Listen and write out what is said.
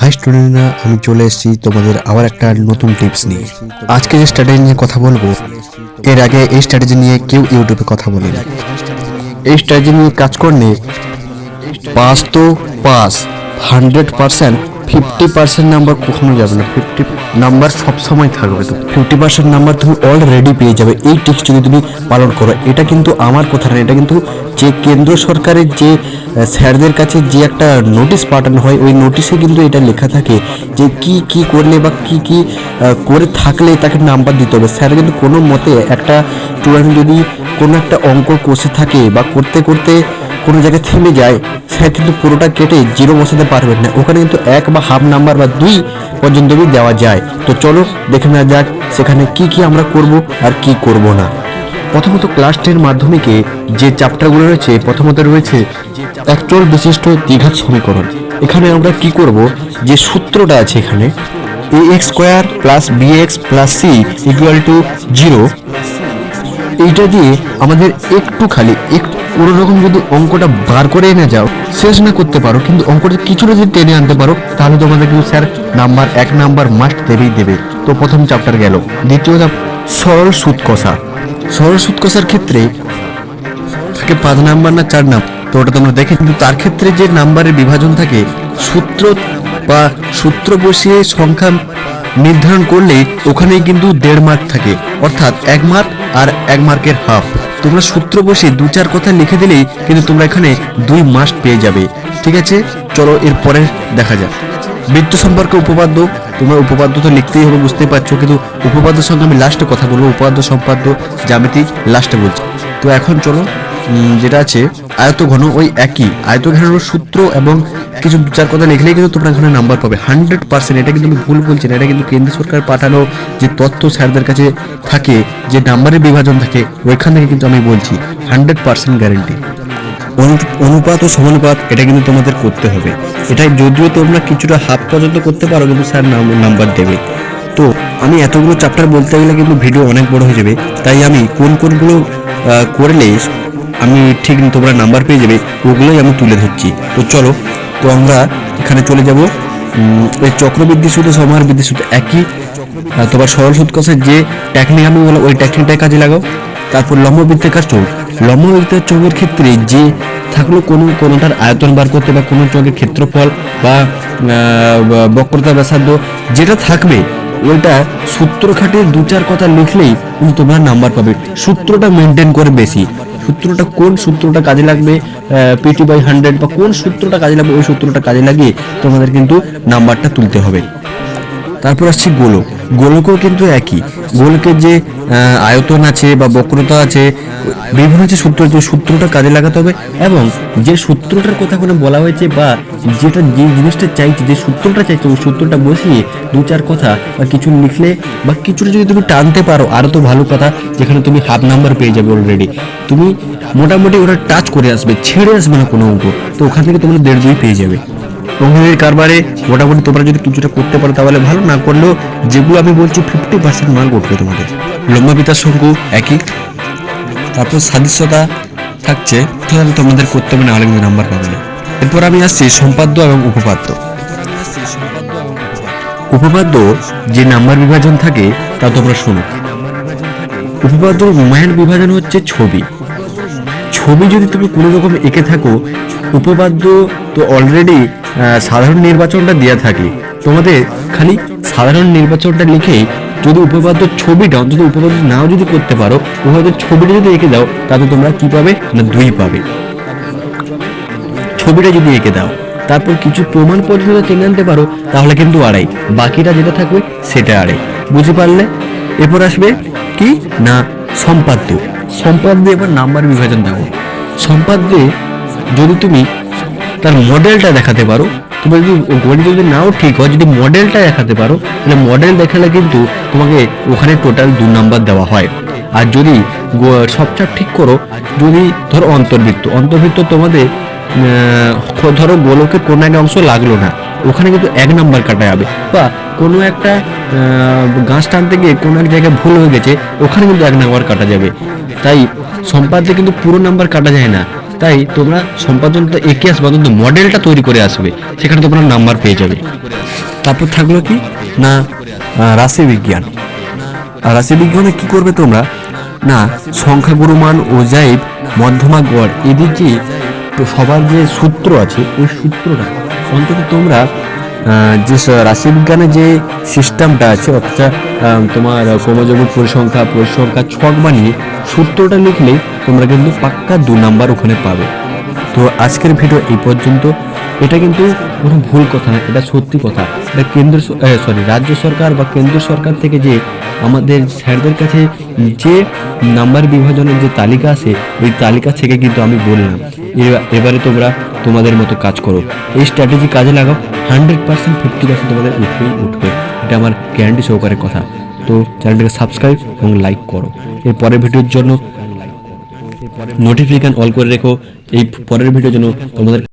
High স্টুডেন্টরা, আমি চলে এসেছি তোমাদের আবার একটা নতুন টিপস নিয়ে। আজকে যে স্ট্র্যাটেজি নিয়ে কথা বলবো, এর আগে এই স্ট্র্যাটেজি নিয়ে কেউ ইউটিউবে কথা বলেনি। এই স্ট্র্যাটেজি নিয়ে কাজ করলে পাস তো পাস 100%, 50% নাম্বার কখনো যাবে না। 50 নাম্বার সবসময় থাকবে। তো 50% নাম্বার তুমি অলরেডি পেয়ে যাবে এই টিপস যদি তুমি পালন করো। এটা কিন্তু আমার কথা না, এটা কিন্তু যে কেন্দ্র সরকারের যে স্যারদের কাছে যে একটা নোটিশ পাঠানো হয়, ওই নোটিশে কিন্তু এটা লেখা থাকে যে কি কি করলে বা কি কি করে থাকলে তাকে নাম্বার দিতে হবে। স্যার কিন্তু কোনো মতে একটা স্টুডেন্ট যদি কোনো একটা অঙ্ক কষে থাকে বা করতে করতে কোনো জায়গায় থেমে যায়, স্যার কিন্তু পুরোটা কেটে জিরো বসাতে পারবেন না। ওখানে কিন্তু এক বা হাফ নাম্বার বা 2 পর্যন্ত भी দেওয়া যায়। তো চলো দেখে নেওয়া যাক সেখানে কি কি আমরা করব আর কি করব না। প্রথমত ক্লাস 10 মাধ্যমিকে যে চ্যাপ্টারগুলো রয়েছে, প্রথমত রয়েছে একচল বিশিষ্ট দ্বিঘাত সমীকরণ। এখানে আমরা কি করব, যে সূত্রটা আছে এখানে ax² + bx + c = 0, এইটা দিয়ে আমাদের একটু খালি কোনো রকম যদি অঙ্কটা বার করে এনে যাও, শেষ না করতে পারো, কিন্তু অঙ্কটা কিছুটা যদি টেনে আনতে পারো, তাহলে তোমাদের কিন্তু স্যার নাম্বার 1 নাম্বার মাস্ট দেবেই দেবে। তো প্রথম চ্যাপ্টার গেল। দ্বিতীয় সরল সুদ কষা। সরল সুদ কষার ক্ষেত্রে থাকে 5 নাম্বার না 4 নাম্বার, তো ওটা তোমরা দেখে। কিন্তু তার ক্ষেত্রে যে নাম্বারের বিভাজন থাকে, সূত্র বা সূত্র বসিয়ে সংখ্যা নির্ধারণ করলে ওখানেই কিন্তু 1.5 মার্ক থাকে, অর্থাৎ 1 মার্ক আর 1 মার্কের হাফ। তোমরা সূত্র বসে 2-4 কথা লিখে দিলেই কিন্তু তোমরা এখানে 2 মার্ক পেয়ে যাবে। ঠিক আছে, চলো এরপরে দেখা যাক বৃত্ত সম্পর্কে উপপাদ্য। তোমরা উপপাদ্য তো লিখতেই হবে, বুঝতেই পারছো, কিন্তু উপপাদ্যের সঙ্গে আমি লাস্টে কথা বলবো। উপপাদ্য, সম্পাদ্য, জ্যামিতি লাস্টে বলছি। তো এখন চলো যেটা আছে আয়তঘন, ওই একই আয়তঘনের সূত্র এবং কিছু 2-4 কথা লিখলেই কিন্তু তোমরা এখানে নাম্বার পাবে 100%। এটা কিন্তু আমি ভুল বলছি না, এটা কিন্তু কেন্দ্র সরকার পাঠানো যে তথ্য স্যারদের কাছে থাকে, যে নাম্বারের বিভাজন থাকে, ওইখান থেকে কিন্তু আমি বলছি 100% গ্যারেন্টি। অনুপাত ও সমানুপাত এটা কিন্তু তোমাদের করতে হবে। এটাই যদিও তোমরা কিছুটা হাফ পর্যন্ত করতে পারো, কিন্তু স্যার নাম্বার দেবে। তো আমি এতগুলো চ্যাপ্টার বলতে গেলে কিন্তু ভিডিও অনেক বড় হয়ে যাবে, তাই আমি কোনগুলো করলে আমি ঠিক তোমরা নাম্বার পেয়ে যাবে ওগুলোই আমি তুলে ধরছি। তো চলো, তো আমরা এখানে চলে যাব। ওই চক্রবৃদ্ধি সুদ ও সমাহার বৃদ্ধি সুদ একই। তোমার সরল সুদ কষার যে টেকনিক আমি বললাম, ওই টেকনিকটাই কাজে লাগাও। তারপর লম্ব বৃত্তাকার চোখ। লম্ব বৃত্তাকার চোখের ক্ষেত্রে যে থাকলো কোনোটার আয়তন বার করতে বা কোনো চোখের ক্ষেত্রফল বা বক্রতা ব্যাসার্ধ যেটা থাকবে, ওইটা সূত্র খাটিয়ে 2-4 কথা লিখলেই কিন্তু তোমরা নাম্বার পাবে। সূত্রটা মেনটেন করে বেশি, সূত্রটা কোন সূত্রটা কাজে লাগবে, PT/100 বা কোন সূত্রটা কাজে লাগবে, ওই সূত্রটা কাজে লাগিয়ে তোমাদের কিন্তু নাম্বারটা তুলতে হবে। তারপর আসছি গোলক। গোলকও কিন্তু একই। গোলকের যে আয়তন আছে বা বক্রতা আছে, বিভিন্ন যে সূত্রটা কাজে লাগাতে হবে, এবং যে সূত্রটার কথা কোনো বলা হয়েছে বা যেটা যে জিনিসটা চাইছে, যে সূত্রটা চাইছে, ওই সূত্রটা বসিয়ে 2-4 কথা বা কিছু লিখলে বা কিছুটা যদি তুমি টানতে পারো আরও তো ভালো কথা, যেখানে তুমি হাফ নাম্বার পেয়ে যাবে অলরেডি। তুমি মোটামুটি ওটা টাচ করে আসবে, ছেড়ে আসবে না কোনো অঙ্ক, তো ওখান থেকে তোমরা 1.5-2 পেয়ে যাবে। অঙ্কের কারবারে মোটামুটি তোমরা যদি কিছুটা করতে পারো তাহলে ভালো, না করলেও যেগুলো আমি বলছি 50% মার্ক উঠবে তোমাদের। লম্বাপিতার শঙ্কু একই। তারপর সাদৃশ্যতা থাকছে, তাহলে তোমাদের করতে হবে, না হলে কিন্তু নাম্বার পাবে না। এরপর আমি আসছি সম্পাদ্য এবং উপপাদ্য। উপপাদ্য যে নাম্বার বিভাজন থাকে তা তোমরা শোনো। উপপাদ্য মেইন বিভাজন হচ্ছে ছবি। ছবি যদি তুমি কোনো রকম এঁকে থাকো, উপপাদ্য তো অলরেডি সাধারণ নির্বাচনটা দেওয়া থাকে, তোমাদের খালি সাধারণ নির্বাচনটা লিখেই যদি উপপাদ্য ছবিটা অন্তত উপপাদ্য নাও যদি করতে পারো, উপপাদ্য ছবিটা যদি এঁকে দাও, তাতে তোমরা কি পাবে না 2 পাবে। ছবিটা যদি এঁকে দাও, তারপর কিছু প্রমাণ পদ্ধতি টেনে আনতে পারো, তাহলে কিন্তু 2.5, বাকিটা যেটা থাকবে সেটা 2.5। বুঝতে পারলে? এরপর আসবে কি না সম্পাদ্য। সম্পাদ্যে এবার নাম্বার বিভাজন দেখো। সম্পাদ্যে যদি তুমি তার মডেলটা দেখাতে পারো, তুমি যদি গণিত যদি নাও ঠিক হয়, যদি মডেলটা দেখাতে পারো, তাহলে মডেল দেখালে কিন্তু তোমাকে ওখানে টোটাল 2 নাম্বার দেওয়া হয়। আর যদি সবটা ঠিক করো, যদি ধরো অন্তর্বৃত্ত তোমাদের ধরো গোলকের কোনো একটা অংশ লাগলো না, ওখানে কিন্তু 1 নাম্বার কাটা যাবে। বা কোনো একটা গাছ টানতে গিয়ে কোনো এক জায়গায় ভুল হয়ে গেছে, ওখানে কিন্তু 1 নাম্বার কাটা যাবে। তাই সম্পাদ্যে কিন্তু পুরো নাম্বার কাটা যায় না, তাই তোমরা সম্পাদনটা এঁকে আসবে, অন্তত মডেলটা তৈরি করে আসবে, সেখানে তোমরা নাম্বার পেয়ে যাবে। তারপর থাকলো কি না রাশিবিজ্ঞান। আর রাশিবিজ্ঞানে কি করবে তোমরা না সংখ্যাগুরু মান, অজাইব, মধ্যমা গড়, এদের যে সবার যে সূত্র আছে ওই সূত্রটা অন্তত তোমরা যে রাশিবিজ্ঞানে যে সিস্টেমটা আছে অর্থাৎ তোমার ক্রমযোগের পরিসংখ্যা ছক বানিয়ে সূত্রটা লিখলেই তোমরা কিন্তু পাক্কা 2 নাম্বার ওখানে পাবে। তো আজকের ভিডিও এই পর্যন্ত। এটা কিন্তু কোনো ভুল কথা না, এটা সত্যি কথা। এটা রাজ্য সরকার বা কেন্দ্র সরকার থেকে যে আমাদের স্যারদের কাছে যে নাম্বার বিভাজনের যে তালিকা আছে ওই তালিকা থেকে কিন্তু আমি বললাম এবারে তোমরা তোমাদের মতো কাজ করো, এই স্ট্র্যাটেজি কাজে লাগাও, 100% 50% তোমাদের উঠবে, এটা আমার গ্যারান্টি সহকারে কথা। তো চ্যানেলটাকে সাবস্ক্রাইব এবং লাইক করো। এর পরের ভিডিওর জন্য নোটিফিকেশন অল করে রেখো, এই পরের ভিডিওর জন্য তোমাদের